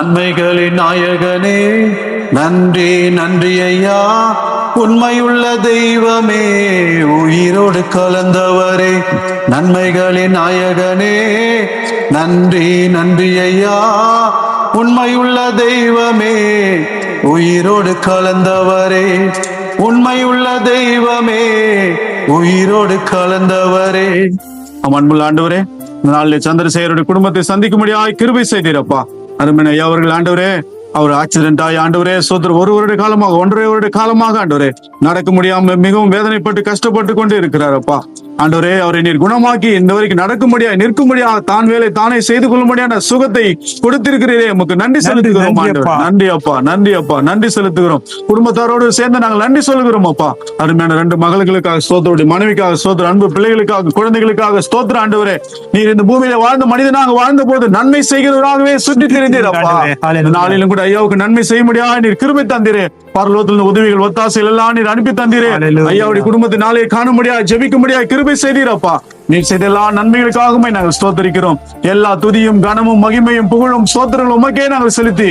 நன்மைகளின் நாயகனே, நன்றி நன்றி ஐயா. உண்மையுள்ள தெய்வமே, உயிரோடு கலந்தவரே, நன்மைகளின் நாயகனே, நன்றி நன்றி ஐயா. உண்மையுள்ள தெய்வமே, உயிரோடு கலந்தவரே, உண்மையுள்ள தெய்வமே, உயிரோடு கலந்தவரே. அன்புள்ள ஆண்டவரே, இந்த நாளில் சந்திரசேகருடைய குடும்பத்தை சந்திக்கும்படியாய் கிருபை செய்தீரப்பா. அருமையான ஐயா அவர்கள் ஆண்டவரே, அவர் ஆக்சிடென்ட் ஆகி ஆண்டவரே சோதர் 1 வருட காலமாக 1.5 வருட காலமாக ஆண்டவரே நடக்க முடியாம மிகவும் வேதனைப்பட்டு கஷ்டப்பட்டு கொண்டு இருக்கிறாரப்பா. ஆண்டவரே, அவரை நீர் குணமாக்கி இந்த வரைக்கும் நடக்கும்படியா நிற்கும்படியா தான் வேலை தானே செய்து கொள்ளும்படியான சுகத்தை கொடுத்திருக்கிறீரே, உமக்கு நன்றி செலுத்துகிறோம் ஆண்டவர். நன்றி அப்பா, நன்றி அப்பா, நன்றி செலுத்துகிறோம். குடும்பத்தாரோடு சேர்ந்து நாங்கள் நன்றி சொல்லுகிறோம் அப்பா. அருமையான 2 மகளுக்காக ஸ்தோத்திரம், மனைவிக்காக ஸ்தோத்திரம், அன்பு பிள்ளைகளுக்காக, குழந்தைகளுக்காக ஸ்தோத்திரம். ஆண்டவரே, நீர் இந்த பூமியில வாழ்ந்த மனிதனாக வாழ்ந்த போது நன்மை செய்கிறவராகவே சுற்றி திரிந்தீர் அப்பா. நாளிலும் கூட ஐயாவுக்கு நன்மை செய்ய முடியாது நீர் கிருபை தந்தீரே. பரலோகத்தில் உதவிகள் ஒத்தாசைகள் எல்லாம் நீர் அனுப்பி தந்தீரே. ஐயாவுடைய குடும்பத்தை நாளை காண முடியாது, ஜெபிக்க முடியாது கிருபை செய்தீரப்பா. நீர் செய்த எல்லா நன்மைகளுக்காகவே நாங்கள் ஸ்தோத்தரிக்கிறோம். எல்லா துதியும் கனமும் மகிமையும் புகழும் ஸ்தோத்திரங்களும் உமக்கே நாங்கள் செலுத்தி